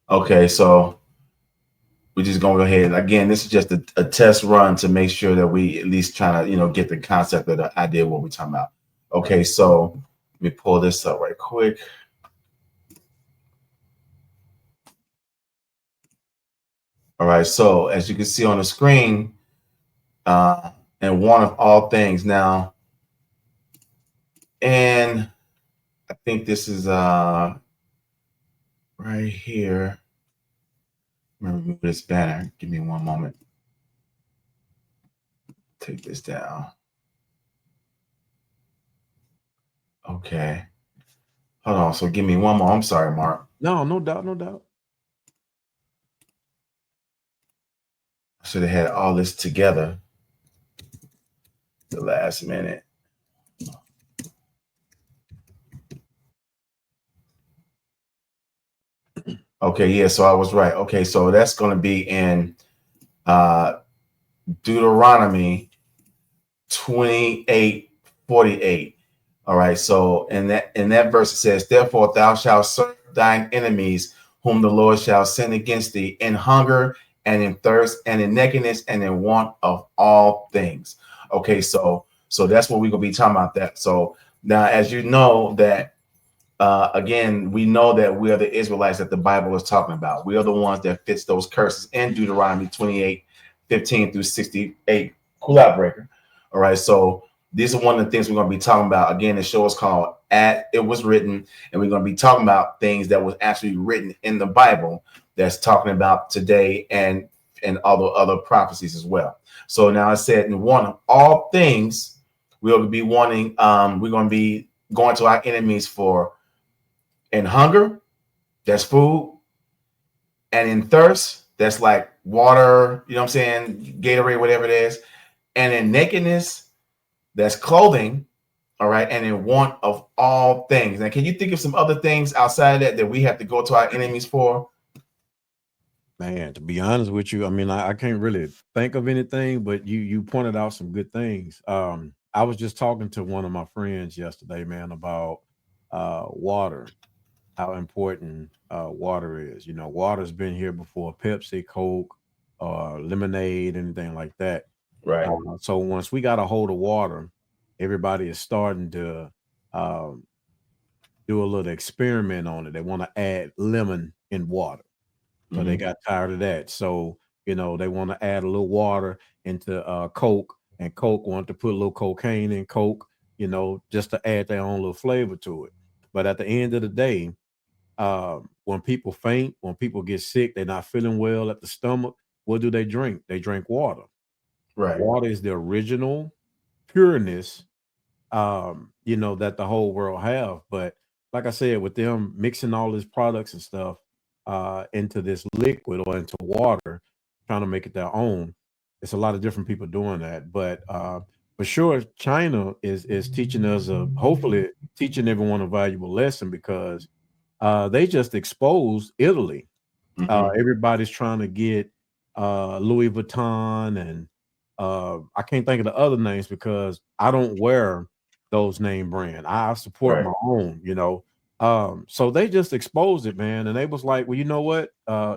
Okay, so we're just gonna go ahead. Again, this is just a test run to make sure that we at least trying to, get the concept of the idea of what we're talking about. Okay, so let me pull this up right quick. All right, so as you can see on the screen, and one of all things now, and I think this is right here. I'm gonna remove this banner. Give me one moment. Take this down. Okay. Hold on. So give me one more. I'm sorry, Mark. No, no doubt, no doubt. I should have had all this together the last minute. Okay, yeah, so I was right. Okay, so that's going to be in Deuteronomy 28:48. All right, so in that verse it says, "Therefore thou shalt serve thine enemies, whom the Lord shall send against thee, in hunger and in thirst and in nakedness and in want of all things." Okay, so that's what we're gonna be talking about. That so now, as you know that again, we know that we are the Israelites that the Bible is talking about. We are the ones that fits those curses in Deuteronomy 28:15-68. Cool out, breaker. All right. So these are one of the things we're going to be talking about. Again, the show is called At It Was Written, and we're going to be talking about things that was actually written in the Bible that's talking about today and other prophecies as well. So now I said in one of all things, we'll be wanting, we're going to be going to our enemies for in hunger, that's food, and in thirst, that's like water, you know what I'm saying, Gatorade, whatever it is, and in nakedness, that's clothing, all right, and in want of all things. Now, can you think of some other things outside of that we have to go to our enemies for? Man, to be honest with you, I mean, I can't really think of anything, but you pointed out some good things. I was just talking to one of my friends yesterday, man, about water, how important water is. You know, water's been here before Pepsi, Coke, lemonade, anything like that. Right. So once we got a hold of water, everybody is starting to um, do a little experiment on it. They want to add lemon in water. So they Mm-hmm. got tired of that. So, they want to add a little water into Coke, and Coke want to put a little cocaine in Coke, just to add their own little flavor to it. But at the end of the day, when people faint, when people get sick, they're not feeling well at the stomach, what do they drink? They drink water. Right. Water is the original pureness, that the whole world have. But like I said, with them mixing all these products and stuff into this liquid or into water, trying to make it their own, it's a lot of different people doing that. But for sure, China is teaching us hopefully teaching everyone a valuable lesson because they just exposed Italy. Mm-hmm. Everybody's trying to get Louis Vuitton and I can't think of the other names because I don't wear those name brand. I support Right. my own. So they just exposed it, man. And they was like, well, you know what?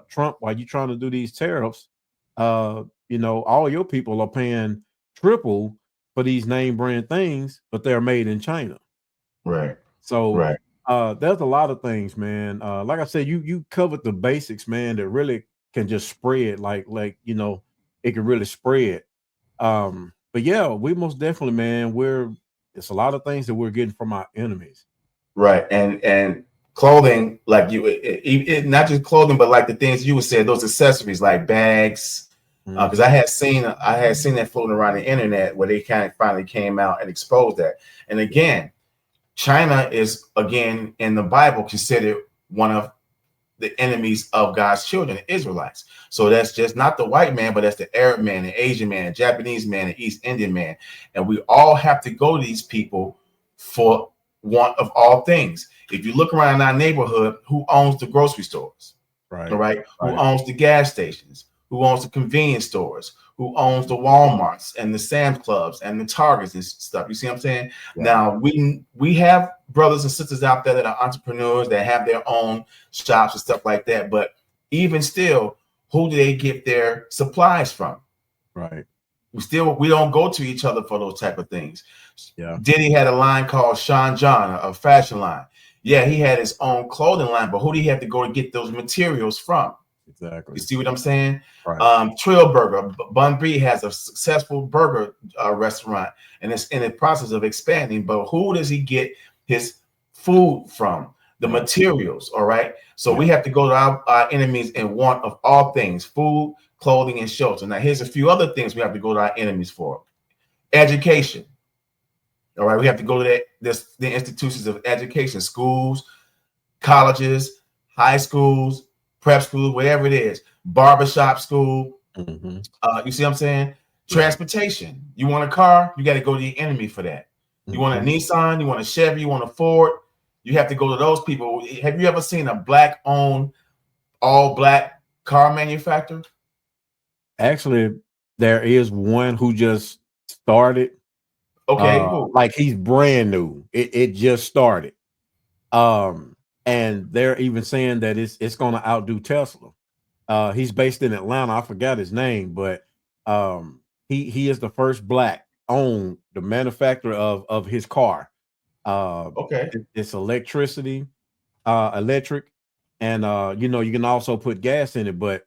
Trump, while you trying to do these tariffs, all your people are paying triple for these name brand things, but they're made in China. Right. So Right. there's a lot of things, man. Like I said, you covered the basics, man, that really can just spread it can really spread. But yeah, we most definitely, man, it's a lot of things that we're getting from our enemies. Right. And clothing, like not just clothing, but like the things you would say, those accessories like bags. Because Mhm. I had seen that floating around the internet where they kind of finally came out and exposed that. And again, China is again in the Bible considered one of the enemies of God's children, the Israelites. So that's just not the white man, but that's the Arab man, the Asian man, the Japanese man, the East Indian man. And we all have to go to these people for want of all things. If you look around our neighborhood, who owns the grocery stores? All Right. right. Who Right. owns the gas stations? Who owns the convenience stores? Who owns the Walmarts and the Sam's Clubs and the Targets and stuff? You see what I'm saying? Right. Now we have brothers and sisters out there that are entrepreneurs that have their own shops and stuff like that. But even still, who do they get their supplies from? Right. We don't go to each other for those type of things. Yeah. Diddy had a line called Sean John, a fashion line. Yeah, he had his own clothing line, but who do he have to go and get those materials from? Exactly. You see what I'm saying? Right. Trill Burger, Bun B has a successful burger restaurant, and it's in the process of expanding. But who does he get his food from? The Right. materials. All right. So Yeah. we have to go to our enemies in want of all things: food, clothing, and shelter. Now, here's a few other things we have to go to our enemies for: education. All right, we have to go to the institutions of education, schools, colleges, high schools, prep schools, whatever it is, barbershop school. Mm-hmm. You see what I'm saying? Transportation. You want a car? You got to go to the enemy for that. You want a Nissan? You want a Chevy? You want a Ford? You have to go to those people. Have you ever seen a black-owned, all-black car manufacturer? Actually, there is one who just started. Okay, like he's brand new. It just started. And they're even saying that it's going to outdo Tesla. He's based in Atlanta. I forgot his name, but he is the first black owned the manufacturer of his car. okay. It's electric, and you can also put gas in it, but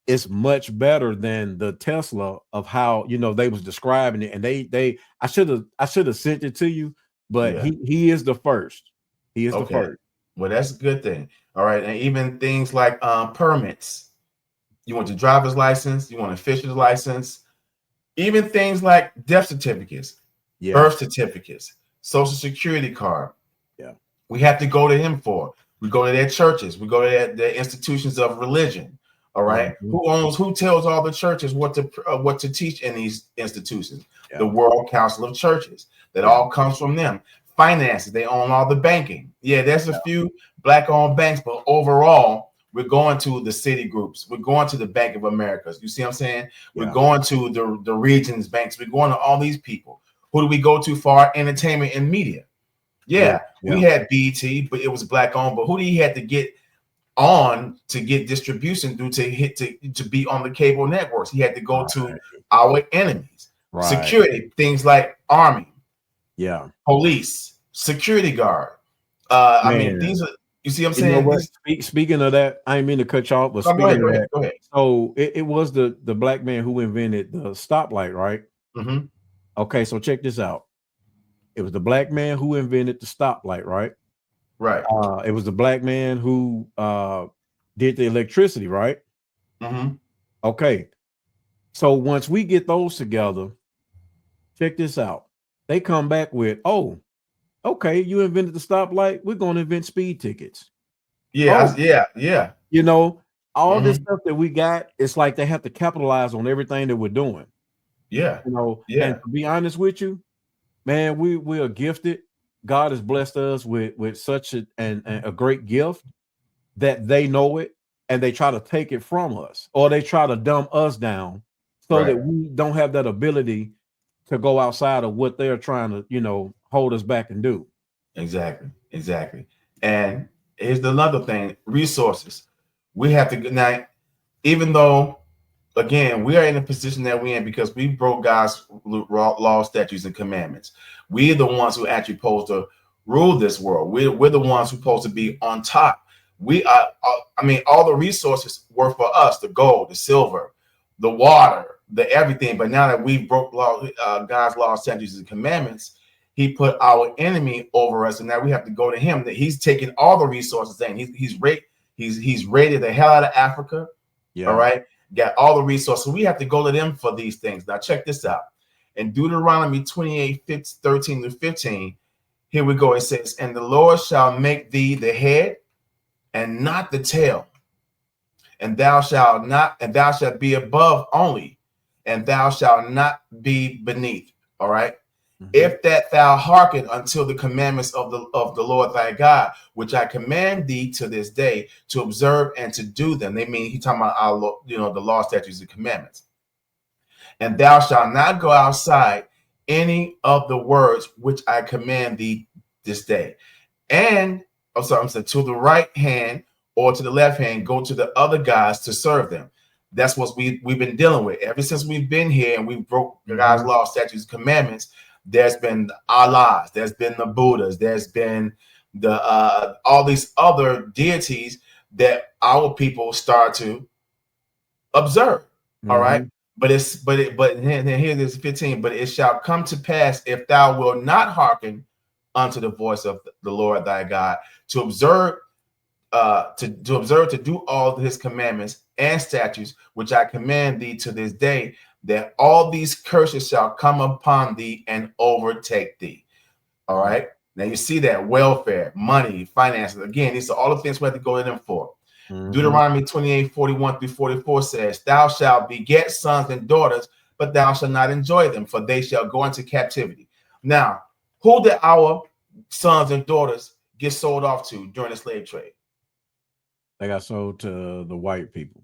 it's much better than the Tesla of how they was describing it. And I should have sent it to you, but Yeah. he is the first. He is the Okay. first. Well, that's a good thing. All right. And even things like permits. You want your driver's license, you want a fisher's license, even things like death certificates, Yeah. birth certificates, social security card. Yeah. We have to go to him for. We go to their churches. We go to their institutions of religion. All right. Who tells all the churches what to teach in these institutions? Yeah. The World Council of Churches. That all comes from them. Finances. They own all the banking. Yeah, there's a few black-owned banks, but overall, we're going to the city groups. We're going to the Bank of Americas. You see what I'm saying? We're going to the regions banks. We're going to all these people. Who do we go to for our entertainment and media? Yeah. We had BET, but it was black owned. But who do you have to get on to get distribution through to be on the cable networks? He had to go to our enemies. Security, things like Army, police, security guard. I mean, these are. You see what I'm saying? Speaking of that, I didn't mean to cut you off, but speaking of that, go ahead. So it was the black man who invented the stoplight, right? Mm-hmm. Okay, so check this out. It was the black man who invented the stoplight, right? Right. It was the black man who did the electricity, right? Mm-hmm. Okay. So once we get those together, check this out. They come back with, oh, okay, you invented the stoplight. We're going to invent speed tickets. Yeah, all this stuff that we got, it's like they have to capitalize on everything that we're doing. Yeah. And to be honest with you, man, we are gifted. God has blessed us with such a great gift that they know it and they try to take it from us, or they try to dumb us down so that we don't have that ability to go outside of what they're trying to, hold us back and do. Exactly. And here's another thing: resources. We have to now, even though, again, we are in a position that we're in because we broke God's law, statutes, and commandments. We're the ones who actually supposed to rule this world. We're the ones who supposed to be on top. We are. I mean, all the resources were for us: the gold, the silver, the water, the everything. But now that we broke God's law, statutes, and commandments, He put our enemy over us, and now we have to go to Him. That He's taking all the resources, and He's raided the hell out of Africa. All right, got all the resources. We have to go to them for these things. Now check this out. In Deuteronomy 28:13-15, here we go. It says, "And the Lord shall make thee the head and not the tail, and thou shalt be above only, and thou shalt not be beneath." All right. If that thou hearken until the commandments of the Lord thy God, which I command thee to this day, to observe and to do them. They mean he's talking about the law, statutes, and commandments. And thou shalt not go outside any of the words which I command thee this day. And to the right hand or to the left hand, go to the other guys to serve them. That's what we've been dealing with ever since we've been here, and we broke God's law, statutes, commandments. There's been the Allahs, there's been the Buddhas, there's been the all these other deities that our people start to observe. All right. But here it is 15. But it shall come to pass, if thou wilt not hearken unto the voice of the Lord thy God, to observe, to do all his commandments and statutes, which I command thee to this day, that all these curses shall come upon thee and overtake thee. All right. Now you see that welfare, money, finances. Again, these are all the things we have to go in them for. Deuteronomy 28:41-44 says, thou shalt beget sons and daughters, but thou shalt not enjoy them, for they shall go into captivity. Now, who did our sons and daughters get sold off to during the slave trade? They got sold to the white people.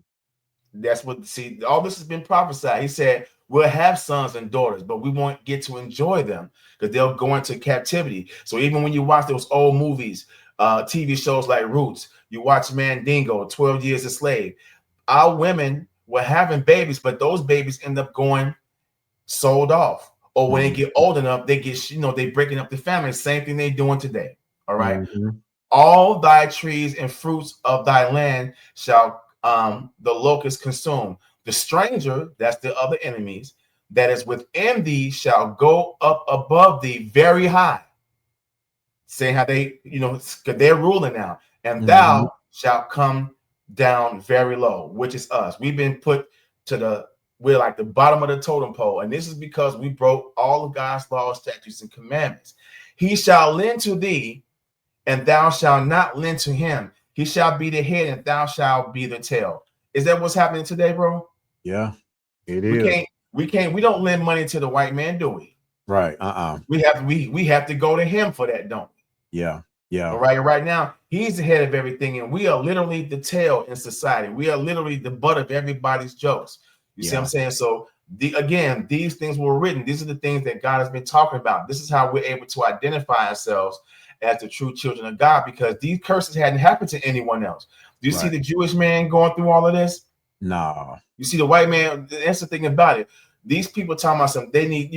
That's what, see, all this has been prophesied. He said, we'll have sons and daughters, but we won't get to enjoy them because they'll go into captivity. So even when you watch those old movies, TV shows like Roots, you watch Mandingo, 12 Years a Slave, our women were having babies, but those babies end up going sold off. Or when they get old enough, they get, they breaking up the family. Same thing they doing today. All right. All thy trees and fruits of thy land shall the locust consume. The stranger, that's the other enemies, that is within thee shall go up above thee very high. Saying how they, because they're ruling now. And thou shalt come down very low, which is us. We've been put to we're like the bottom of the totem pole. And this is because we broke all of God's laws, statutes, and commandments. He shall lend to thee, and thou shalt not lend to him. He shall be the head, and thou shalt be the tail. Is that what's happening today, bro? Yeah, it is. We don't lend money to the white man, do we? Right. We have to go to him for that, don't we? Yeah. Yeah. All right. Right now, he's the head of everything, and we are literally the tail in society. We are literally the butt of everybody's jokes. You see what I'm saying? So again, these things were written. These are the things that God has been talking about. This is how we're able to identify ourselves as the true children of God, because these curses hadn't happened to anyone else. Do you see the Jewish man going through all of this? No. You see the white man. That's the thing about it. These people talking about something. They need,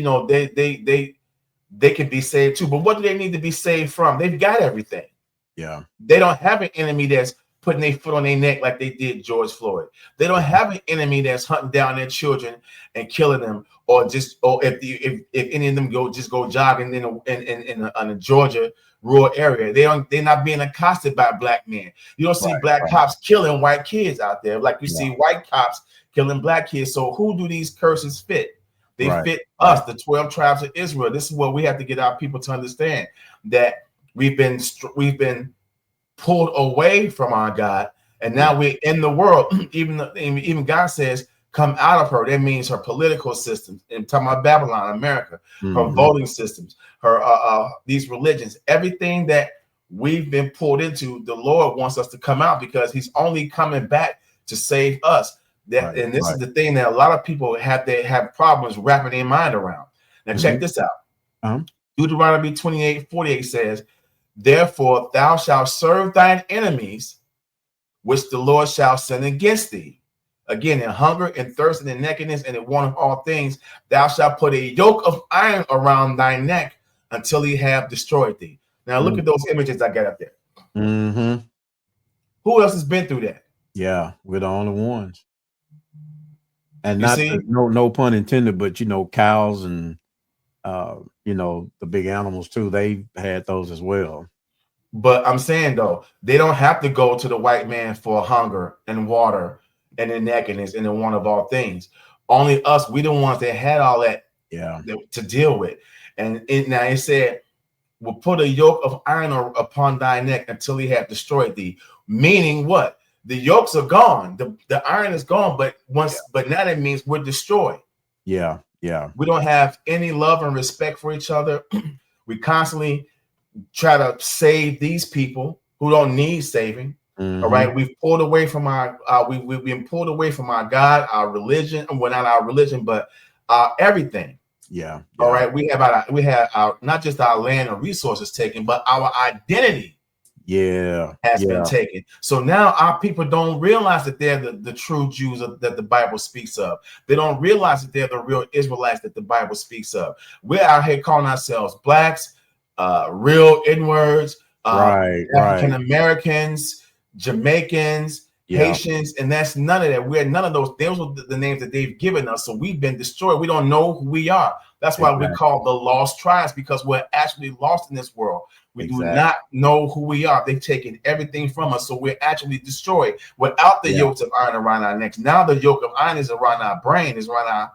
they can be saved too. But what do they need to be saved from? They've got everything. Yeah. They don't have an enemy that's putting their foot on their neck like they did George Floyd. They don't have an enemy that's hunting down their children and killing them, or if any of them go jogging in a Georgia rural area. They're not being accosted by black men. You don't see black cops killing white kids out there like you see white cops killing black kids. So who do these curses fit? They fit us, the 12 tribes of Israel. This is what we have to get our people to understand, that we've been pulled away from our God, and now we're in the world. Even God says, come out of her. That means her political systems. And talking about Babylon, America, her voting systems, her these religions, everything that we've been pulled into, the Lord wants us to come out, because he's only coming back to save us. And this is the thing that a lot of people have problems wrapping their mind around. Now check this out. Deuteronomy 28:48 says, therefore thou shalt serve thine enemies, which the Lord shall send against thee. Again, in hunger and thirst and in nakedness and in want of all things, thou shalt put a yoke of iron around thy neck until he have destroyed thee. Now look at those images I got up there. Who else has been through that? Yeah, we're the only ones. And no pun intended, but cows and the big animals too, they had those as well. But I'm saying though, they don't have to go to the white man for hunger and water and in nakedness and in want of all things. Only us, we the ones that had all that to deal with. And now it said, will put a yoke of iron upon thy neck until he have destroyed thee. Meaning what? The yokes are gone. The iron is gone, but now that means we're destroyed. Yeah. We don't have any love and respect for each other. We constantly try to save these people who don't need saving. All right. We've pulled away from we've been pulled away from our God, our religion, well, not our religion, but everything. Yeah. All right. We have our not just our land and resources taken, but our identity has been taken. So now our people don't realize that they're the true Jews that the Bible speaks of. They don't realize that they're the real Israelites that the Bible speaks of. We're out here calling ourselves blacks, real N-words, African Americans, Jamaicans, Haitians, and that's none of that. We're none of those. Those are the names that they've given us. So we've been destroyed. We don't know who we are. That's why we call the lost tribes, because we're actually lost in this world. We do not know who we are. They've taken everything from us, so we're actually destroyed without the yokes of iron around our necks. Now the yoke of iron is around our brain, is around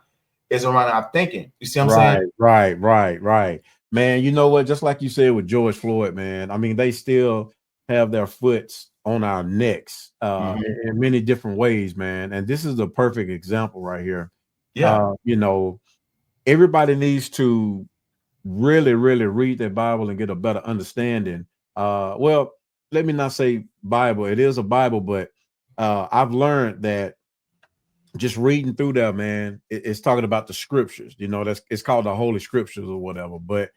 our thinking. You see what I'm saying? Right. Man, you know what? Just like you said with George Floyd, man. I mean, they still have their foots on our necks in many different ways, man. And this is a perfect example right here. You know, everybody needs to really read their Bible and get a better understanding. Well, let me not say Bible. It is a Bible, but I've learned that just reading through there, man, it's talking about the scriptures. You know, it's called the Holy Scriptures or whatever. But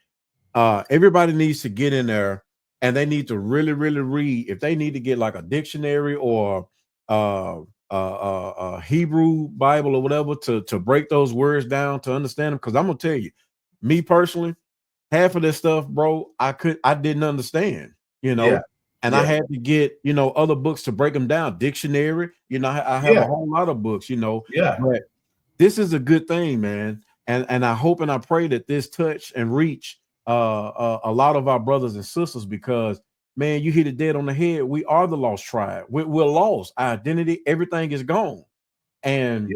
everybody needs to get in there and they need to really read. If they need to get like a dictionary or Hebrew Bible or whatever to break those words down to understand them. Because I'm gonna tell you, me personally, half of this stuff, bro, I didn't understand, you know, and I had to get, you know, other books to break them down. Dictionary, you know, I have a whole lot of books, you know, but this is a good thing, man. And I hope and I pray that this touch and reach a lot of our brothers and sisters, because man, you hit it dead on the head. We are the lost tribe. We're lost. Our identity, everything is gone. And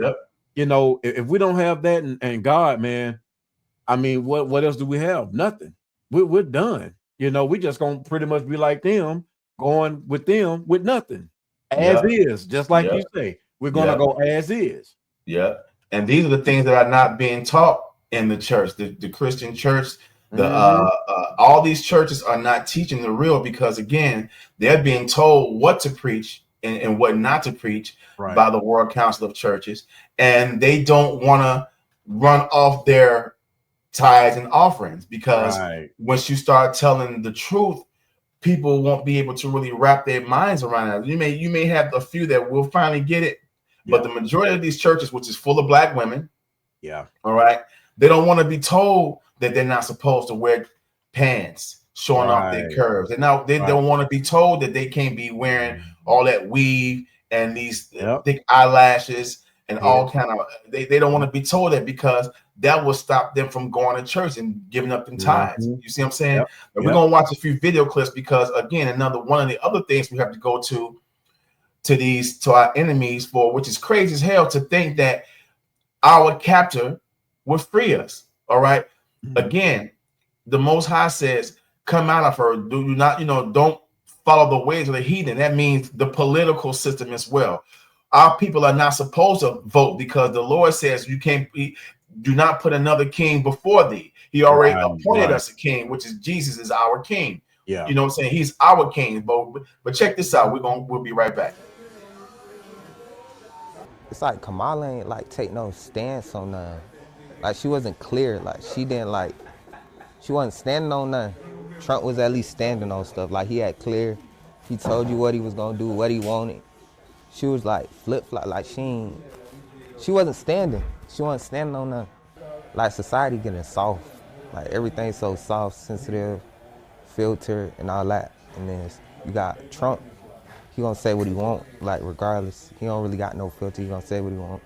you know, if we don't have that and God, man, I mean, what else do we have? Nothing. We're done. You know, we just gonna pretty much be like them, going with them with nothing. As is, just like you say. We're gonna go as is. And these are the things that are not being taught in the church, the Christian church. All these churches are not teaching the real, because again, they're being told what to preach and what not to preach by the World Council of Churches, and they don't want to run off their tithes and offerings, because once you start telling the truth, people won't be able to really wrap their minds around it. You may have a few that will finally get it, but the majority of these churches, which is full of black women, all right, they don't want to be told that they're not supposed to wear pants showing off their curves. They don't want to be told that they can't be wearing all that weave and these thick eyelashes and all kind of. They don't want to be told that, because that will stop them from going to church and giving up them tithes. You see what I'm saying? And we're gonna watch a few video clips, because again, another one of the other things we have to go to our enemies for, which is crazy as hell to think that our captor would free us. All right. Again, the Most High says, "Come out of her. Do not, don't follow the ways of the heathen." That means the political system as well. Our people are not supposed to vote, because the Lord says you can't. Do not put another king before thee. He already appointed us a king, which is Jesus is our king. You know what I'm saying? He's our king. But check this out. We'll be right back. It's like Kamala ain't like take no stance on none. Like she wasn't clear. Like she wasn't standing on none. Trump was at least standing on stuff. Like he had clear. He told you what he was gonna do, what he wanted. She was like flip-flop. Like she wasn't standing. She wasn't standing on none. Like society getting soft. Like everything's so soft, sensitive, filtered, and all that. And then you got Trump. He gonna say what he want, like regardless. He don't really got no filter. He gonna say what he want.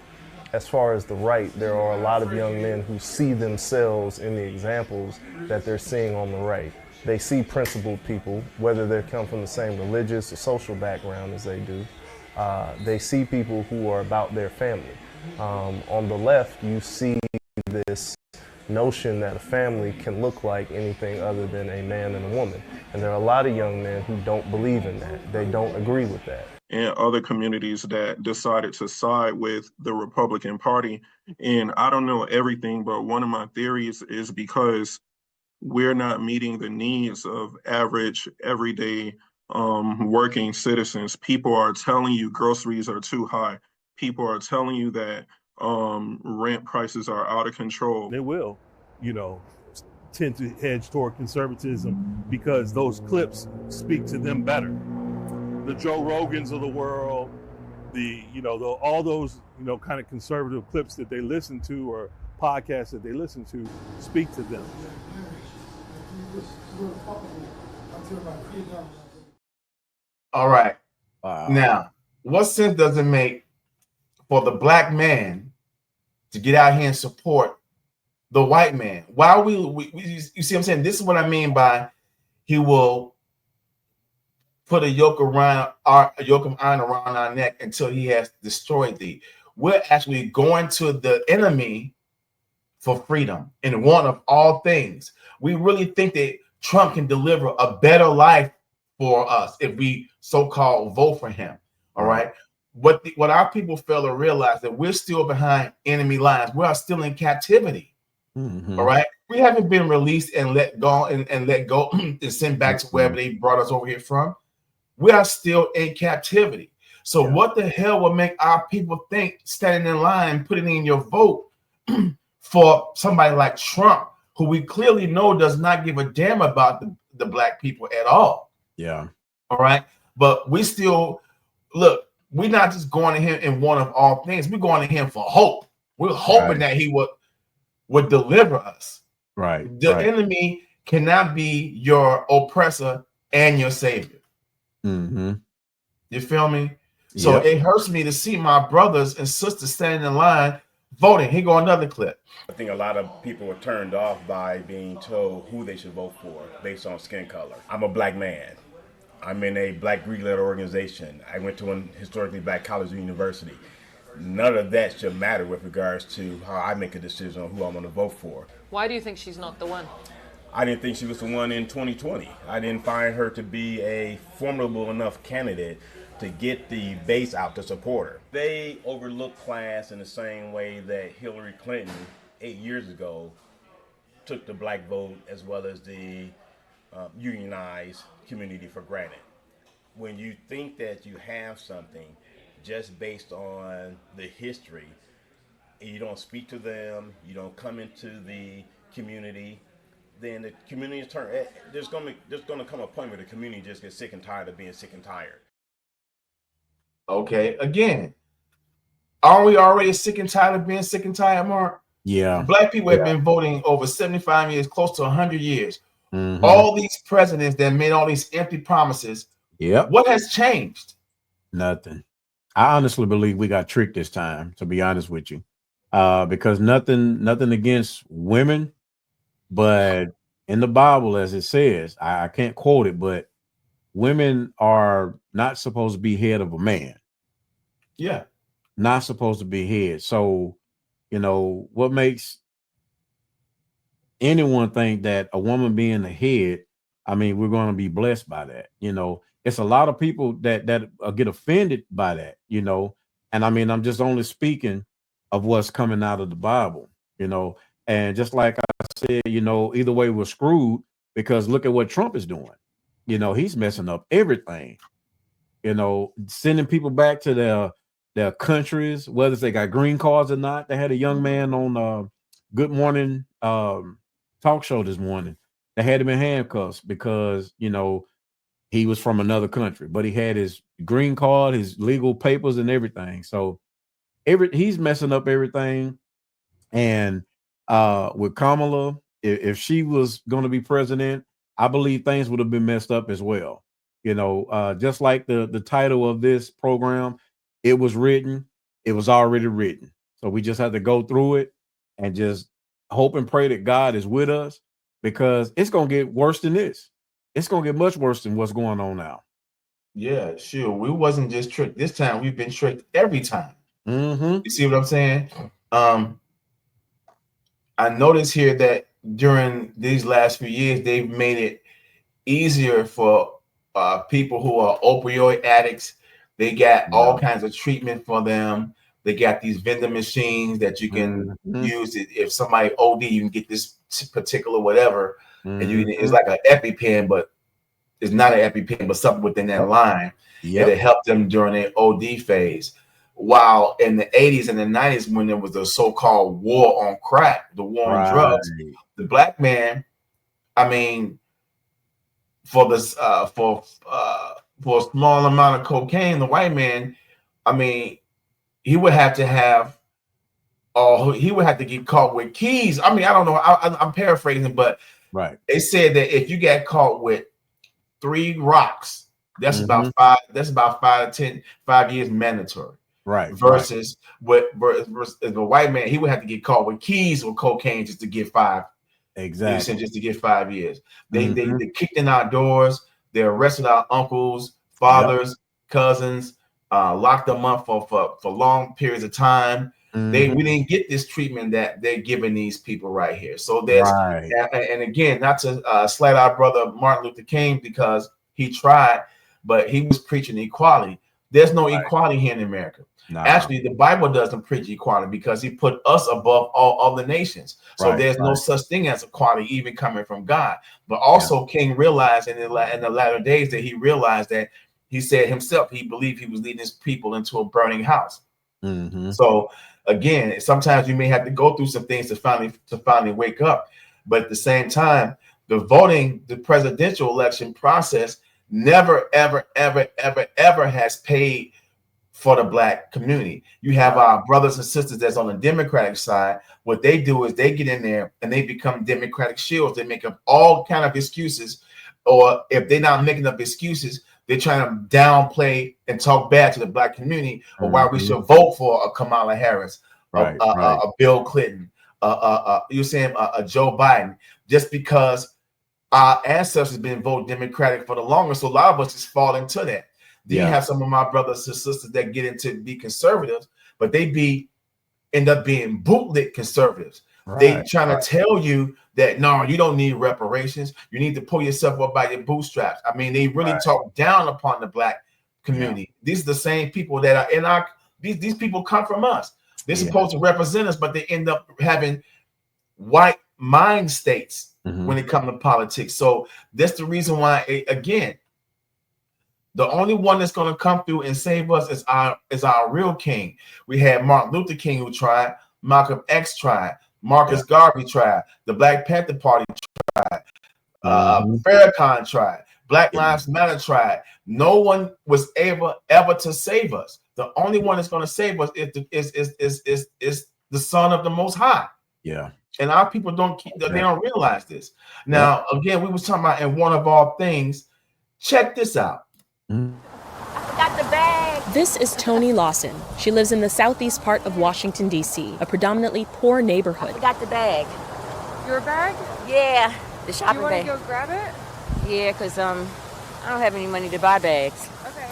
As far as the right, there are a lot of young men who see themselves in the examples that they're seeing on the right. They see principled people, whether they come from the same religious or social background as they do. They see people who are about their family. On the left, you see this notion that a family can look like anything other than a man and a woman. And there are a lot of young men who don't believe in that. They don't agree with that. And other communities that decided to side with the Republican Party. And I don't know everything, but one of my theories is because we're not meeting the needs of average, everyday working citizens. People are telling you groceries are too high. People are telling you that rent prices are out of control. They will, tend to hedge toward conservatism because those clips speak to them better. The Joe Rogans of the world, all those, kind of conservative clips that they listen to or podcasts that they listen to speak to them. All right. Wow. Now, what sense does it make for the black man to get out here and support the white man? Why you see what I'm saying? This is what I mean by he will put a yoke of iron around our neck until he has destroyed thee. We're actually going to the enemy for freedom and one of all things. We really think that Trump can deliver a better life for us if we so-called vote for him. All right. What our people fail to realize that we're still behind enemy lines. We are still in captivity. Mm-hmm. All right. We haven't been released and let go and sent back to wherever they brought us over here from. We are still in captivity. So what the hell will make our people think standing in line, putting in your vote for somebody like Trump, who we clearly know does not give a damn about the black people at all? Yeah. All right. But we still look, we're not just going to him in one of all things. We're going to him for hope. We're hoping that he would deliver us. Right. The enemy cannot be your oppressor and your savior. Mm-hmm. You feel me? So it hurts me to see my brothers and sisters standing in line voting. Here go another clip. I think a lot of people are turned off by being told who they should vote for based on skin color. I'm a black man. I'm in a black Greek-led organization. I went to an historically black college or university. None of that should matter with regards to how I make a decision on who I'm going to vote for. Why do you think she's not the one? I didn't think she was the one in 2020. I didn't find her to be a formidable enough candidate to get the base out to support her. They overlook class in the same way that Hillary Clinton 8 years ago took the black vote as well as the unionized community for granted. When you think that you have something just based on the history, and you don't speak to them, you don't come into the community, then the community is turned. There's going to come a point where the community just gets sick and tired of being sick and tired. Okay, again, aren't we already sick and tired of being sick and tired, Mark? Yeah. Black people have been voting over 75 years, close to 100 years. Mm-hmm. All these presidents that made all these empty promises. What has changed? Nothing. I honestly believe we got tricked this time, to be honest with you. Because nothing against women, but in the Bible, as it says, I can't quote it, but women are not supposed to be head of a man. Yeah. Not supposed to be head. So, what makes anyone think that a woman being the head, I mean, we're going to be blessed by that. It's a lot of people that get offended by that, and I mean, I'm just only speaking of what's coming out of the Bible, and just like I said, either way we're screwed, because look at what Trump is doing. He's messing up everything, sending people back to their countries, whether they got green cards or not. They had a young man on Good Morning talk show this morning. They had him in handcuffs because, he was from another country, but he had his green card, his legal papers and everything. So he's messing up everything. And with Kamala, if she was going to be president, I believe things would have been messed up as well. Just like the title of this program, it was already written. So we just have to go through it and just hope and pray that God is with us, because it's going to get worse than this. It's going to get much worse than what's going on now. Yeah, sure. We wasn't just tricked this time. We've been tricked every time. Mm-hmm. You see what I'm saying? I noticed here that during these last few years, they've made it easier for people who are opioid addicts. They got all kinds of treatment for them. They got these vending machines that you can use. If somebody OD, you can get this particular whatever. And it's like an EpiPen, but it's not an EpiPen, but something within that line. It'll help them during their OD phase. While in the 80s and the 90s, when there was the so-called war on crack, the war on drugs, the black man I mean, for this for a small amount of cocaine, the white man, I mean, he would have to have, he would have to get caught with keys. I mean, I don't know. I'm paraphrasing, but Right. they said that if you get caught with 3 rocks, that's about 5. That's about 5 years mandatory. Right. Versus versus the white man, he would have to get caught with keys with cocaine just to get 5. Exactly. Just to get 5 years. They kicked in our doors. They arrested our uncles, fathers, cousins, locked them up for long periods of time. We didn't get this treatment that they're giving these people right here. So there's and again, not to slight our brother Martin Luther King, because he tried, but he was preaching equality. There's no equality here in America. Actually, the Bible doesn't preach equality because he put us above all other nations. So there's no such thing as equality even coming from God. But also King realized in the latter days that he realized that he said himself, he believed he was leading his people into a burning house. So again, sometimes you may have to go through some things to finally wake up. But at the same time, the presidential election process never, ever, ever, ever, ever has paid for the Black community. You have our brothers and sisters that's on the Democratic side. What they do is they get in there and they become Democratic shields. They make up all kind of excuses, or if they're not making up excuses, they're trying to downplay and talk bad to the Black community, or why we should vote for a Kamala Harris, a Bill Clinton, you're saying a Joe Biden, just because our ancestors have been voted Democratic for the longest. So a lot of us just fall into that. Then you have some of my brothers and sisters that get into be conservatives, but they end up being bootleg conservatives. They trying to tell you that no, you don't need reparations. You need to pull yourself up by your bootstraps. I mean, they really talk down upon the Black community. These are the same people that are in our. These people come from us. They're supposed to represent us, but they end up having white mind states when it comes to politics. So that's the reason why, again, the only one that's going to come through and save us is our real king. We had Martin Luther King who tried, Malcolm X tried, Marcus Garvey tried, the Black Panther Party tried, Farrakhan tried, Black Lives Matter tried. No one was ever to save us. The only one that's going to save us is the Son of the Most High. Yeah. And our people they don't realize this. Now, again, we was talking about in one of all things. Check this out. I forgot the bag. This is Toni Lawson. She lives in the southeast part of Washington, D.C., a predominantly poor neighborhood. I forgot the bag. Your bag? Yeah, the shopping bag. You want to go grab it? Yeah, because I don't have any money to buy bags. Okay.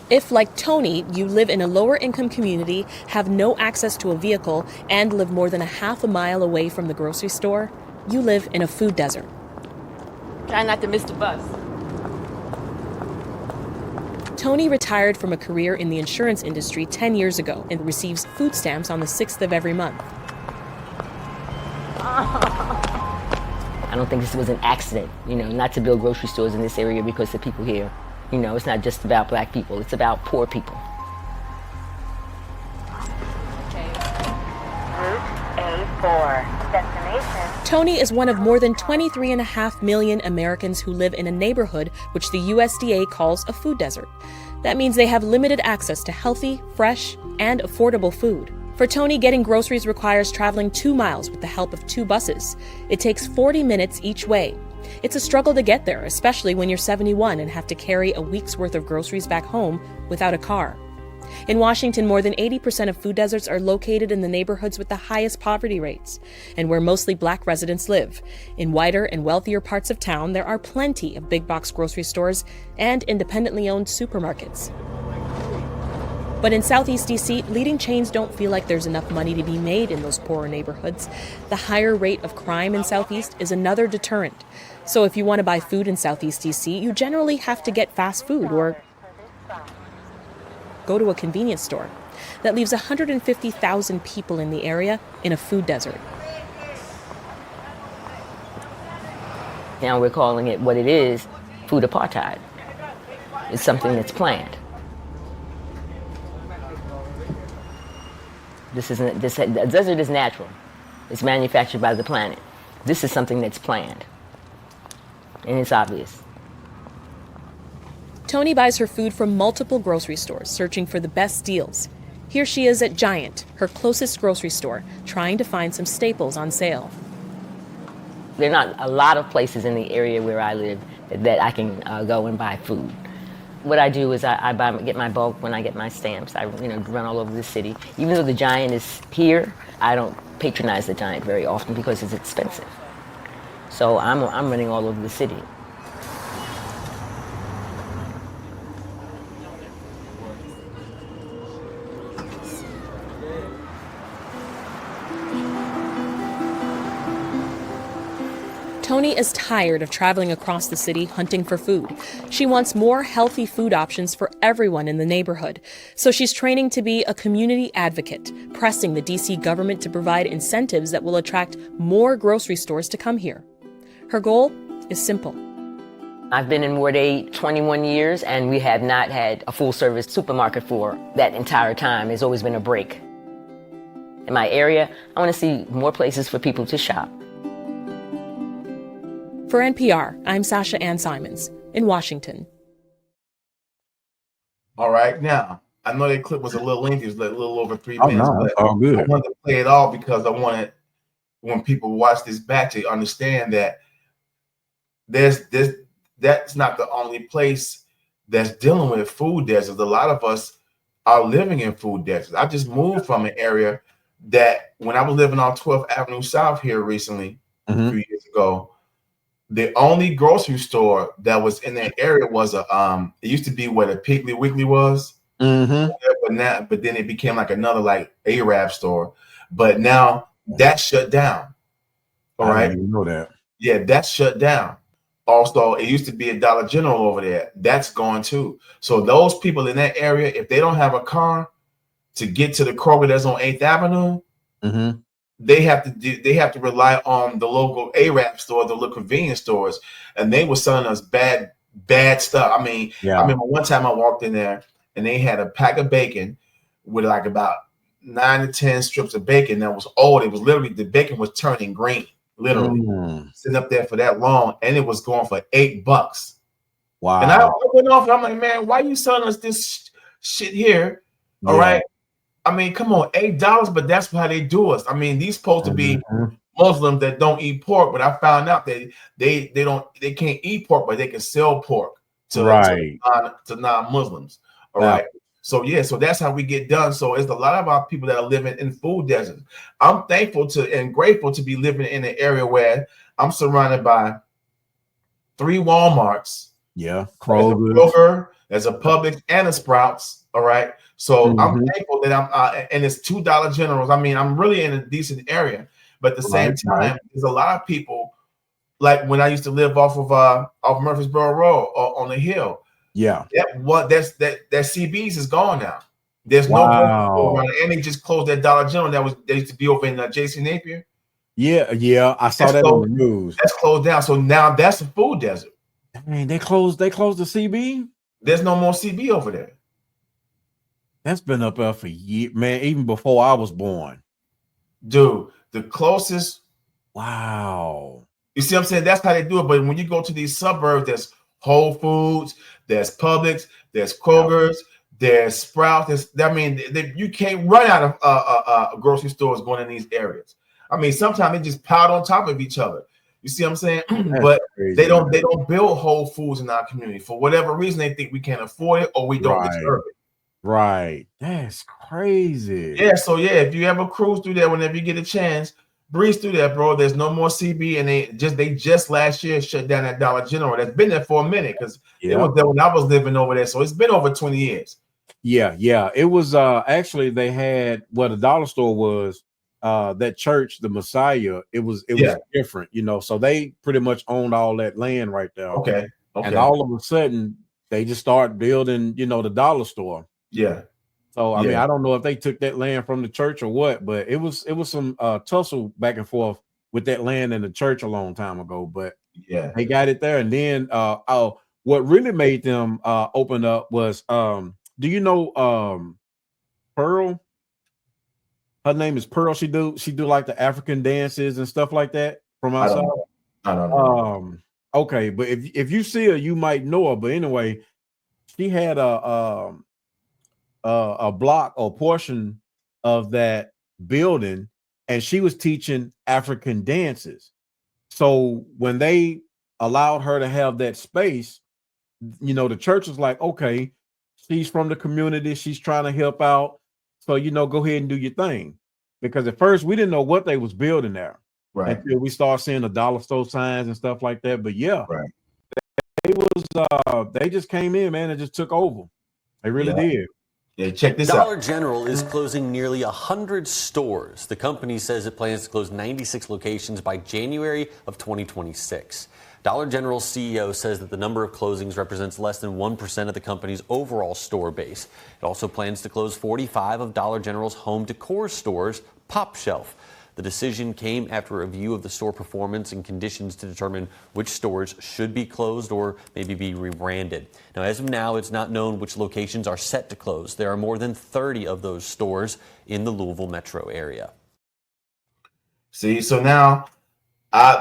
If, like Toni, you live in a lower-income community, have no access to a vehicle, and live more than a half a mile away from the grocery store, you live in a food desert. Try not to miss the bus. Toni retired from a career in the insurance industry 10 years ago and receives food stamps on the 6th of every month. I don't think this was an accident, not to build grocery stores in this area because the people here, it's not just about Black people, it's about poor people. Route A4, destination. Toni is one of more than 23.5 million Americans who live in a neighborhood which the USDA calls a food desert. That means they have limited access to healthy, fresh, and affordable food. For Toni, getting groceries requires traveling 2 miles with the help of 2 buses. It takes 40 minutes each way. It's a struggle to get there, especially when you're 71 and have to carry a week's worth of groceries back home without a car. In Washington, more than 80% of food deserts are located in the neighborhoods with the highest poverty rates, and where mostly Black residents live. In wider and wealthier parts of town, there are plenty of big box grocery stores and independently owned supermarkets. But in Southeast DC, leading chains don't feel like there's enough money to be made in those poorer neighborhoods. The higher rate of crime in Southeast is another deterrent. So if you want to buy food in Southeast DC, you generally have to get fast food or go to a convenience store. That leaves 150,000 people in the area in a food desert. Now we're calling it what it is, food apartheid. It's something that's planned. The desert is natural. It's manufactured by the planet. This is something that's planned. and it's obvious. Tony buys her food from multiple grocery stores, searching for the best deals. Here she is at Giant, her closest grocery store, trying to find some staples on sale. There are not a lot of places in the area where I live that I can go and buy food. What I do is I get my bulk when I get my stamps. I run all over the city. Even though the Giant is here, I don't patronize the Giant very often because it's expensive. So I'm running all over the city. Tony is tired of traveling across the city hunting for food. She wants more healthy food options for everyone in the neighborhood. So she's training to be a community advocate, pressing the DC government to provide incentives that will attract more grocery stores to come here. Her goal is simple. I've been in Ward 8 21 years, and we have not had a full-service supermarket for that entire time. There's always been a break. In my area, I want to see more places for people to shop. For NPR, I'm Sasha Ann Simons in Washington. All right, now I know that clip was a little lengthy; it was like a little over 3 Oh, minutes. no, but it's all good. I wanted to play it all because I wanted when people watch this back to understand that that's not the only place that's dealing with food deserts. A lot of us are living in food deserts. I just moved from an area that when I was living on 12th Avenue South here recently, a few years ago. The only grocery store that was in that area was it used to be where the Piggly Wiggly was, but then it became like another like Arab store. But now that's shut down. All right, I didn't even know that. Yeah, that's shut down. Also, it used to be a Dollar General over there. That's gone too. So those people in that area, if they don't have a car to get to the Kroger that's on 8th Avenue, they have to rely on the local Arab store, the little convenience stores, and they were selling us bad stuff. I mean, I remember one time I walked in there and they had a pack of bacon with like about 9 to 10 strips of bacon that was old. It was literally the bacon was turning green, literally sitting up there for that long, and it was going for $8. Wow! And I went off. I'm like, man, why are you selling us this shit here? All right. I mean, come on, $8, but that's how they do us. I mean, these supposed to be Muslims that don't eat pork, but I found out that they can't eat pork, but they can sell pork to non-Muslims. All right. So so that's how we get done. So it's a lot of our people that are living in food deserts. I'm thankful and grateful to be living in an area where I'm surrounded by 3 Walmarts. Kroger, there's a Publix and a Sprouts. All right. So I'm thankful that I'm and it's $2 Generals. I mean, I'm really in a decent area, but at the same time, there's a lot of people like when I used to live off Murfreesboro Road on the hill. That CB's is gone now. There's no grocery around, and they just closed that Dollar General they used to be over in J.C. Napier. I saw that on the news. That's closed down. So now that's a food desert. Dang, they closed the CB. There's no more CB over there. That's been up there for years, man, even before I was born. Dude, the closest. Wow. You see what I'm saying? That's how they do it. But when you go to these suburbs, there's Whole Foods, there's Publix, there's Kroger's, there's Sprouts. You can't run out of grocery stores going in these areas. I mean, sometimes they just piled on top of each other. You see what I'm saying? But crazy, they don't build Whole Foods in our community. For whatever reason, they think we can't afford it or we don't deserve it. Right. That's crazy. Yeah. So if you ever cruise through there, whenever you get a chance, breeze through that, bro. There's no more CB, and they just last year shut down that Dollar General. That's been there for a minute because it was there when I was living over there. So it's been over 20 years. Yeah. It was actually they had the dollar store was that church, the Messiah. It was different, So they pretty much owned all that land right there. Okay. And all of a sudden they just start building, the dollar store. Yeah. So I mean, I don't know if they took that land from the church or what, but it was some tussle back and forth with that land in the church a long time ago. But they got it there. And then what really made them open up was do you know Pearl? Her name is Pearl. She do like the African dances and stuff like that from outside. I don't know. Okay, but if you see her, you might know her. But anyway, she had a block or portion of that building, and she was teaching African dances. So when they allowed her to have that space, the church was like, okay, she's from the community, she's trying to help out, so go ahead and do your thing. Because at first we didn't know what they was building there, Right. until we started seeing the dollar store signs and stuff like that. But yeah, Right. they just came in, man, and just took over. They really did. Yeah, check this Dollar out. General is closing nearly 100 stores. The company says it plans to close 96 locations by January of 2026. Dollar General's CEO says that the number of closings represents less than 1% of the company's overall store base. It also plans to close 45 of Dollar General's home decor stores, Pop Shelf. The decision came after a review of the store performance and conditions to determine which stores should be closed or maybe be rebranded. Now, as of now, it's not known which locations are set to close. There are more than 30 of those stores in the Louisville metro area. See, so now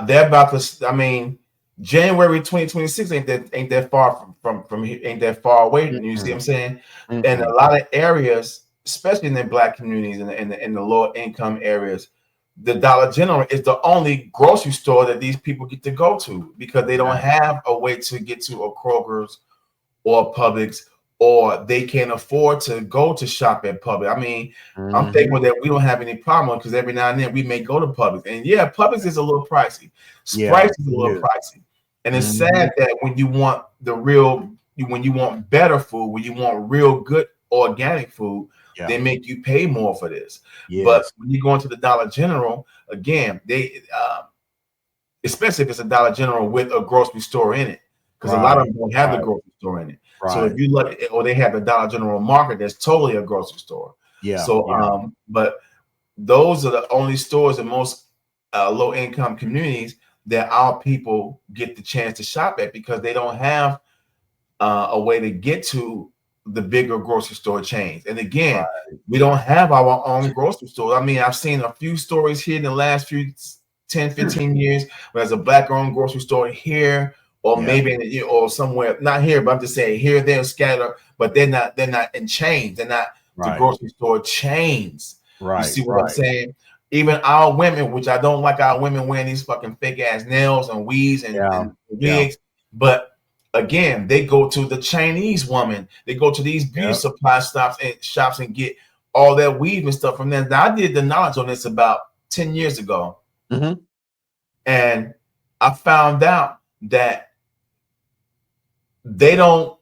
they're about to. I mean, January 2026 ain't that far from here, ain't that far away. You see what I'm saying? Mm-hmm. And a lot of areas, especially in the Black communities and in the lower income areas, the Dollar General is the only grocery store that these people get to go to, because they don't have a way to get to a Kroger's or a Publix, or they can't afford to go to shop at Publix. I mean, I'm thankful that we don't have any problem, because every now and then we may go to Publix, and yeah, Publix is a little pricey. Sprite is a little pricey, and it's sad that when you want when you want better food, when you want real good organic food, they make you pay more for this. But when you go into the Dollar General, again, they especially if it's a Dollar General with a grocery store in it, because a lot of them don't have the grocery store in it. So if you look, or they have the Dollar General Market, that's totally a grocery store. So but those are the only stores in most low income communities that our people get the chance to shop at, because they don't have a way to get to the bigger grocery store chains. And again, we don't have our own grocery store. I mean, I've seen a few stories here in the last few 10, 15 years where there's a Black owned grocery store here, or maybe or somewhere, not here, but I'm just saying here, they're scattered, but they're not in chains. They're not the grocery store chains. You see what I'm saying? Even our women, which I don't like our women wearing these fucking fake ass nails and weaves and wigs, but again, they go to the Chinese woman. They go to these beauty supply shops and get all that weave and stuff from them. Now, I did the knowledge on this about 10 years ago. And I found out that they don't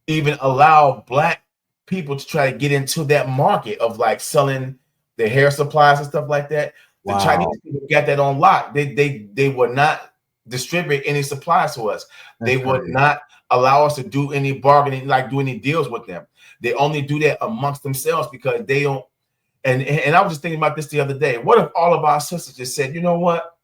even allow Black people to try to get into that market of like selling their hair supplies and stuff like that. The Chinese people got that on lock. They would not distribute any supplies to us. They would not allow us to do any bargaining, like do any deals with them. They only do that amongst themselves, because they don't. And I was just thinking about this the other day. What if all of our sisters just said, you know what?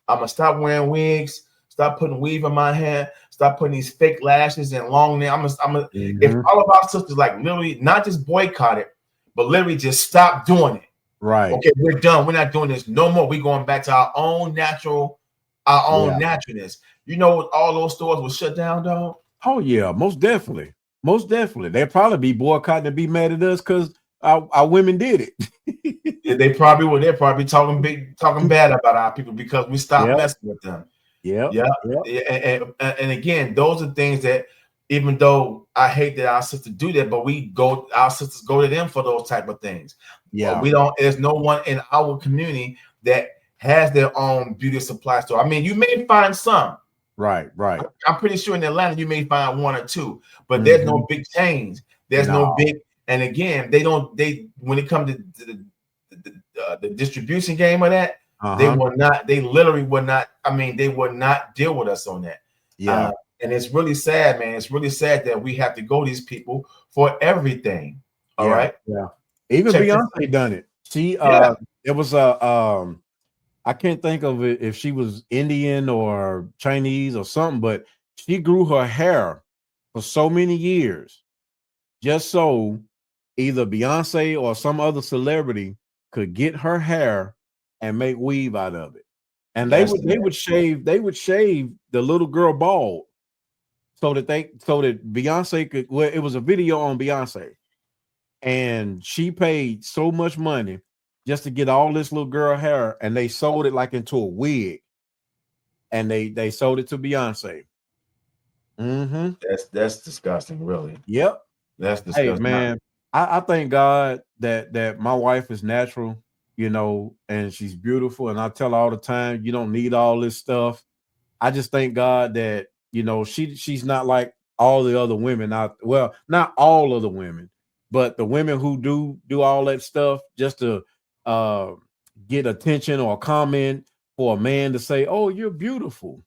I'm gonna stop wearing wigs, stop putting weave in my hair, stop putting these fake lashes and long nails. If all of our sisters like literally not just boycott it, but literally just stop doing it. Okay, we're done. We're not doing this no more. We're going back to our own naturalness. You know, all those stores will shut down, dog. Oh yeah, most definitely. They'll probably be boycotting and be mad at us because our women did it. Yeah, they probably will. They're probably talking bad about our people because we stopped messing with them. And again, those are things that, even though I hate that our sisters do that, but our sisters go to them for those type of things. We don't. There's no one in our community that has their own beauty supply store. I mean, you may find some. Right. I'm pretty sure in Atlanta you may find one or two, but there's no big chains. There's no big. And again, when it comes to the distribution game of that, they will not. They literally would not. I mean, they would not deal with us on that. And it's really sad, man. It's really sad that we have to go to these people for everything. All right. Even Beyonce done it. She it was I can't think of it if she was Indian or Chinese or something, but she grew her hair for so many years just so either Beyonce or some other celebrity could get her hair and make weave out of it. And That's they would shave the little girl bald so that Beyonce could. Well, it was a video on Beyonce, and she paid so much money just to get all this little girl hair, and they sold it like into a wig, and they sold it to Beyonce. Mm-hmm. That's disgusting, really. Yep. That's Hey disgusting. man, I thank God that my wife is natural, and she's beautiful. And I tell her all the time, you don't need all this stuff. I just thank God that she's not like all the other women out. Well, not all of the women, but the women who do all that stuff just to get attention or comment for a man to say, "Oh, you're beautiful."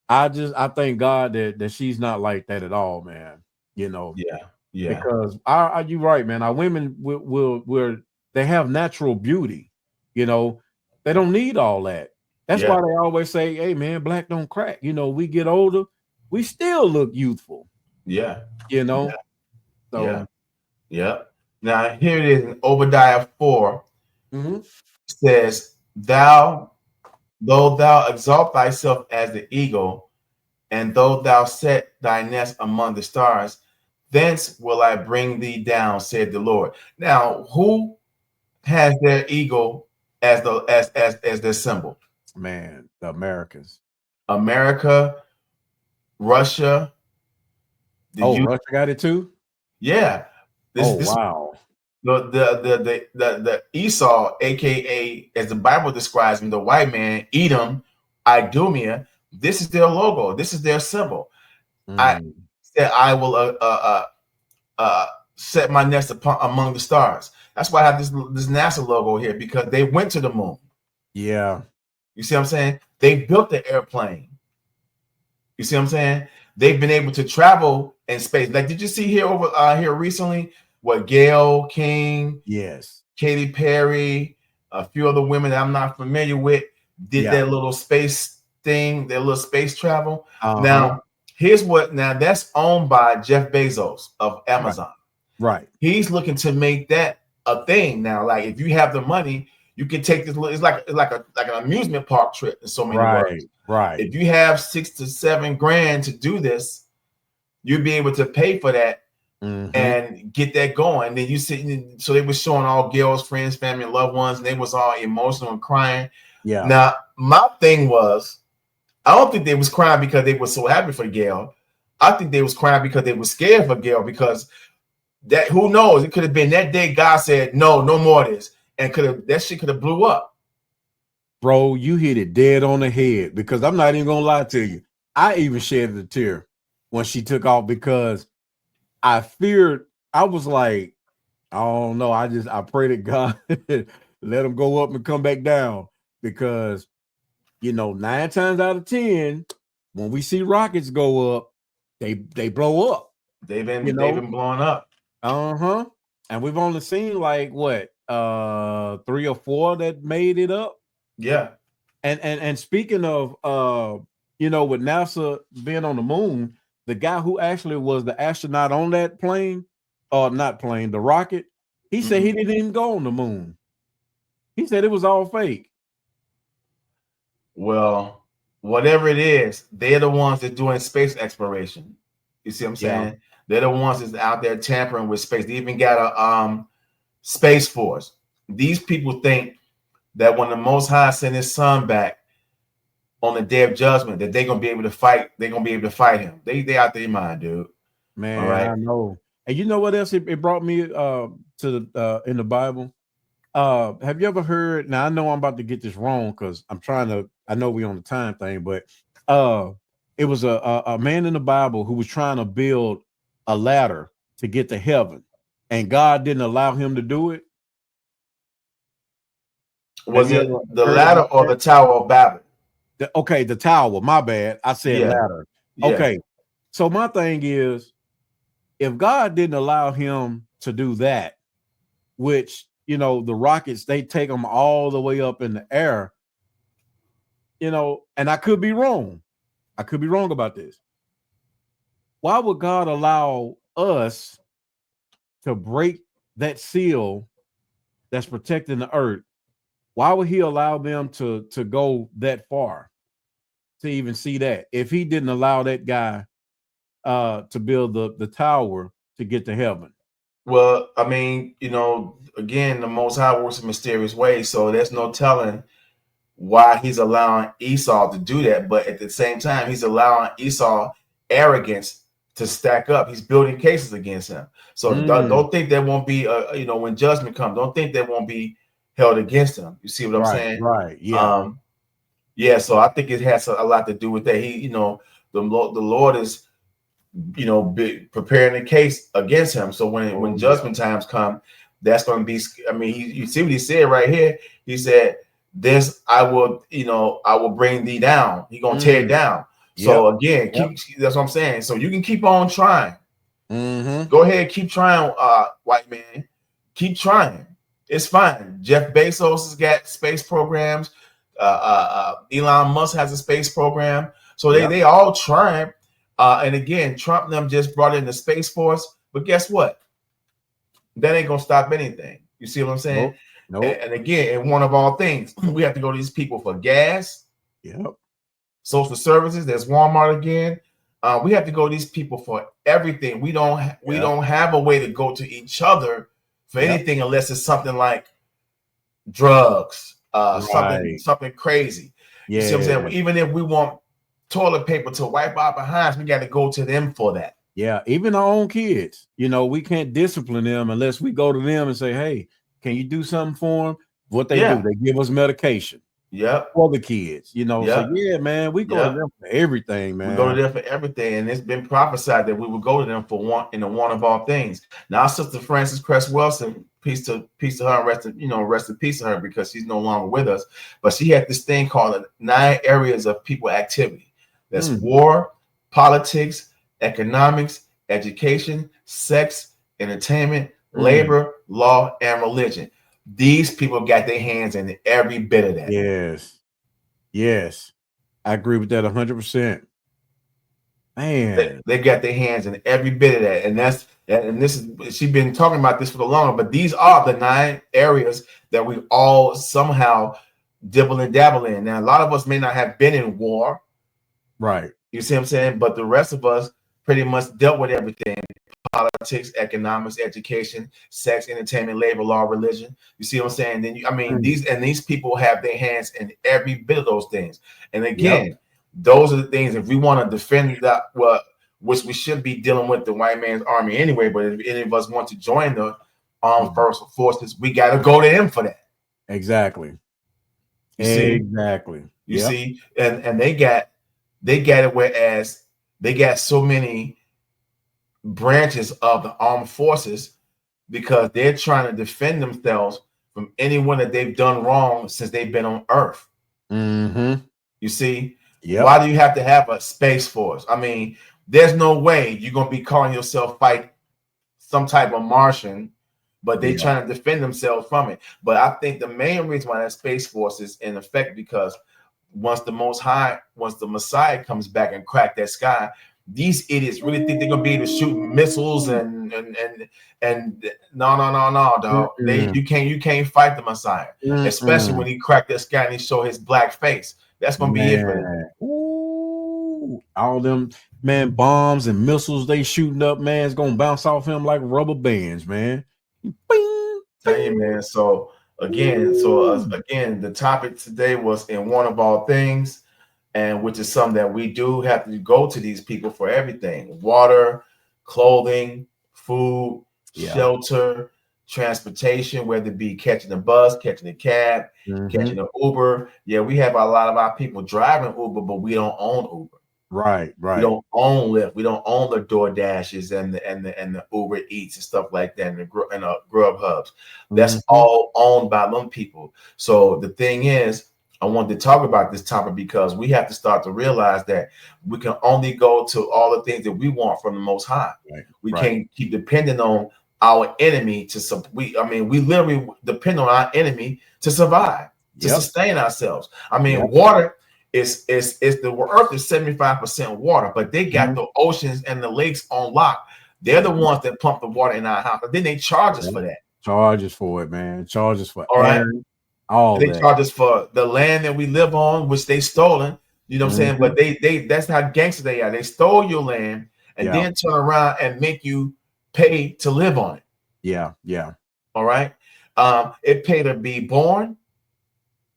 I thank God that she's not like that at all, man. Yeah. Because you're right, man. Our women will they have natural beauty. They don't need all that. That's why they always say, "Hey, man, black don't crack." We get older, we still look youthful. Yeah. So Yeah. Now here it is in Obadiah 4 says, though thou exalt thyself as the eagle, and though thou set thy nest among the stars, thence will I bring thee down, said the Lord. Now, who has their eagle as their symbol? Man, the Americans. America, Russia. Russia got it too? Yeah. Wow. The Esau, aka as the Bible describes him, the white man, Edom, Idumea. This is their logo. This is their symbol. I said, I will set my nest among the stars. That's why I have this NASA logo here, because they went to the moon. Yeah. You see what I'm saying? They built the airplane. You see what I'm saying? They've been able to travel in space. Like, did you see here recently what Gail King, yes, Katy Perry, a few other women that I'm not familiar with did their little space thing, their little space travel. Now, now that's owned by Jeff Bezos of Amazon. Right. He's looking to make that a thing now. Like, if you have the money, you can take this. It's like an amusement park trip in so many words. Right. If you have $6 to $7 grand to do this, you'll be able to pay for that and get that going. Then you see, so they were showing all Gail's friends, family, and loved ones, and they was all emotional and crying. Yeah. Now, my thing was, I don't think they was crying because they were so happy for Gail. I think they was crying because they were scared for Gail, because that, who knows, it could have been that day God said, no more of this, and that shit could have blew up. Bro, you hit it dead on the head, because I'm not even gonna lie to you. I even shed a tear when she took off, because I feared. I was like, I don't know. I pray to God let them go up and come back down, because 9 times out of 10, when we see rockets go up, they blow up. They've been blowing up. And we've only seen like what 3 or 4 that made it up. Yeah. And speaking of with NASA being on the moon, the guy who actually was the astronaut on that plane, or not plane, the rocket, he said he didn't even go on the moon. He said it was all fake. Well, whatever it is, they're the ones that doing space exploration. You see what I'm saying? Yeah. They're the ones that's out there tampering with space. They even got a space force. These people think that when the Most High send his son back on the day of judgment, that they're gonna be able to fight. They're gonna be able to fight him. They out their mind, dude. Man, all right? I know. And you know what else it brought me to the in the Bible? Have you ever heard? Now I know I'm about to get this wrong, because I know we on the time thing, but it was a man in the Bible who was trying to build a ladder to get to heaven, and God didn't allow him to do it. Was it the ladder or the Tower of Babel? The tower. My bad. I said ladder. Yeah. Okay. So my thing is, if God didn't allow him to do that, which the rockets, they take them all the way up in the air, and I could be wrong. I could be wrong about this. Why would God allow us to break that seal that's protecting the earth Why would he allow them to go that far to even see that? If he didn't allow that guy to build the tower to get to heaven. Well, I mean, again, the Most High works in mysterious ways, so there's no telling why he's allowing Esau to do that. But at the same time, he's allowing Esau arrogance to stack up. He's building cases against him. So don't think there won't be, when judgment comes, don't think there won't be held against him. You see what I'm saying? Right. Yeah. Yeah. So I think it has a lot to do with that. The Lord is, preparing a case against him. So when judgment times come, that's going to be, you see what he said right here. He said, this I will bring thee down. He's going to tear it down. So again, that's what I'm saying. So you can keep on trying. Go ahead, keep trying, white man. Keep trying. It's fine. Jeff Bezos has got space programs. Elon Musk has a space program. So they all trying. And again, Trump and them just brought in the Space Force. But guess what? That ain't going to stop anything. You see what I'm saying? Nope. And again, in one of all things, we have to go to these people for gas. Yep. Social services. There's Walmart again. We have to go to these people for everything. We don't have a way to go to each other for anything unless it's something like drugs, something crazy. You see what I'm saying? Even if we want toilet paper to wipe our behinds, we got to go to them for that. Yeah, even our own kids. We can't discipline them unless we go to them and say, "Hey, can you do something for them?" What they do, they give us medication. For the kids, So yeah, man, we go to them for everything, man. We go to them for everything, and it's been prophesied that we would go to them for one of all things. Now, Sister Frances Cress Wilson, peace to her, and rest in peace to her, because she's no longer with us. But she had this thing called 9 areas of people activity. That's war, politics, economics, education, sex, entertainment, labor, law, and religion. These people got their hands in every bit of that. Yes. I agree with that 100%. Man, they got their hands in every bit of that. And she's been talking about this for the longer, but these are the 9 areas that we all somehow dibble and dabble in. Now, a lot of us may not have been in war. Right. You see what I'm saying? But the rest of us pretty much dealt with everything: politics, economics, education, sex, entertainment, labor, law, religion. You see what I'm saying? Then these people have their hands in every bit of those things. And again, those are the things, if we want to defend that, which we should be dealing with the white man's army anyway, but if any of us want to join the armed forces, we got to go to them for that. Exactly. You see? You see? And they got it, whereas they got so many branches of the armed forces because they're trying to defend themselves from anyone that they've done wrong since they've been on Earth. You see? Why do you have to have a space force? There's no way you're going to be calling yourself fight some type of Martian, but they're trying to defend themselves from it. But I think the main reason why that space force is in effect, because once the Messiah comes back and crack that sky, these idiots really think they're gonna be able to shoot missiles and no, dog. You can't fight the Messiah, especially when he cracked that sky and he show his black face. That's gonna be it for them. All them bombs and missiles they shooting up, man, it's gonna bounce off him like rubber bands, man. Bing, tell you, man. So again, the topic today was in one of all things, and which is something that we do have to go to these people for everything: water, clothing, food, shelter, transportation, whether it be catching a bus, catching a cab, catching an Uber. Yeah, we have a lot of our people driving Uber, but we don't own Uber. Right. We don't own Lyft. We don't own the DoorDashes and the Uber Eats and stuff like that, and the Grub Hubs. That's all owned by them people. So the thing is, I wanted to talk about this topic because we have to start to realize that we can only go to all the things that we want from the Most High. We can't keep depending on our enemy we literally depend on our enemy to survive, to sustain ourselves. Water is the earth is 75% water, but they got the oceans and the lakes on lock. They're the ones that pump the water in our house. Then they charge us for that. Charge us for it, man. Charge us for all air. right. All They that. charge us for the land that we live on, which they stolen. You know what I'm saying? But they that's how gangster they are. They stole your land and then turn around and make you pay to live on it. Yeah, yeah. All right. It pay to be born,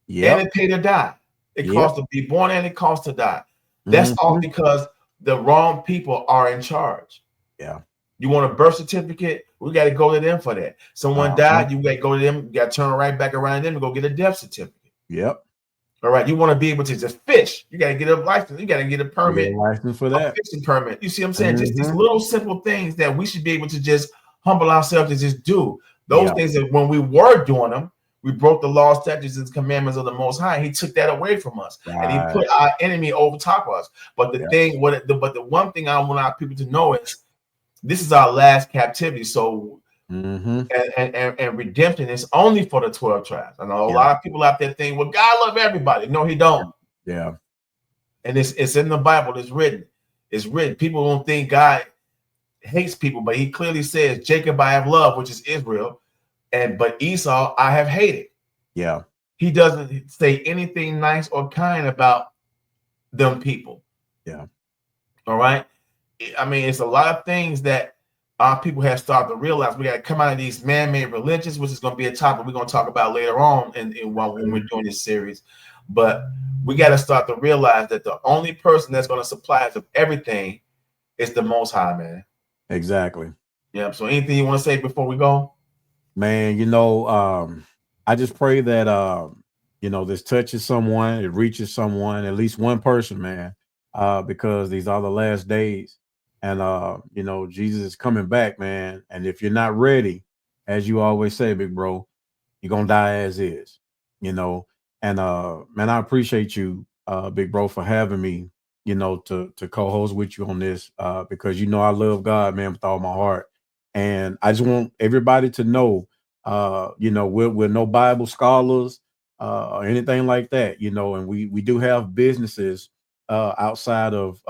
and it pay to die. It costs to be born and it costs to die. That's all because the wrong people are in charge. Yeah. You want a birth certificate? We got to go to them for that. Someone died, you got to go to them. You got to turn right back around them and go get a death certificate. Yep. All right. You want to be able to just fish? You got to get a license. You got to get a permit, license for that, a fishing permit. You see what I'm saying? Just these little simple things that we should be able to just humble ourselves to just do. Those things that when we were doing them, we broke the law, statutes, and commandments of the Most High. He took that away from us, and he put our enemy over top of us. But the thing, but the one thing I want our people to know is this is our last captivity. So, and redemption is only for the 12 tribes. I know a lot of people out there think, well, God love everybody. No, he don't. Yeah. And it's in the Bible. It's written. It's written. People don't think God hates people, but he clearly says, Jacob I have loved, which is Israel. But Esau I have hated. Yeah. He doesn't say anything nice or kind about them people. Yeah. All right. I mean, it's a lot of things that our people have started to realize. We got to come out of these man-made religions, which is going to be a topic we're going to talk about later on when we're doing this series. But we got to start to realize that the only person that's going to supply us of everything is the Most High, man. Exactly. Yeah. So anything you want to say before we go? Man, I just pray that this touches someone, it reaches someone, at least one person, man, because these are the last days. And Jesus is coming back, man. And if you're not ready, as you always say, big bro, you're gonna die as is, And man, I appreciate you, big bro, for having me, to co-host with you on this, because I love God, man, with all my heart. And I just want everybody to know, we're no Bible scholars or anything like that, and we do have businesses outside of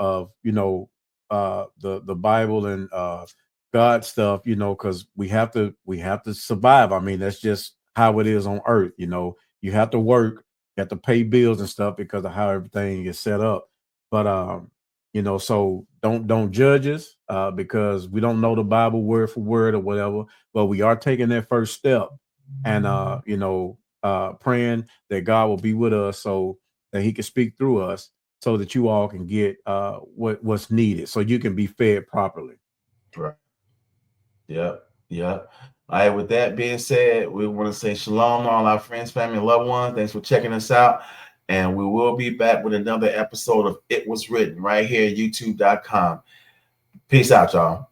the Bible and God stuff, because we have to survive. I mean, that's just how it is on earth. You have to work, you have to pay bills and stuff because of how everything is set up. But so don't judge us because we don't know the Bible word for word or whatever, but we are taking that first step and praying that God will be with us so that he can speak through us so that you all can get what's needed so you can be fed properly. Right. Yep. Yep. All right. With that being said, we want to say shalom to all our friends, family, and loved ones. Thanks for checking us out. And we will be back with another episode of It Was Written right here at youtube.com. Peace out, y'all.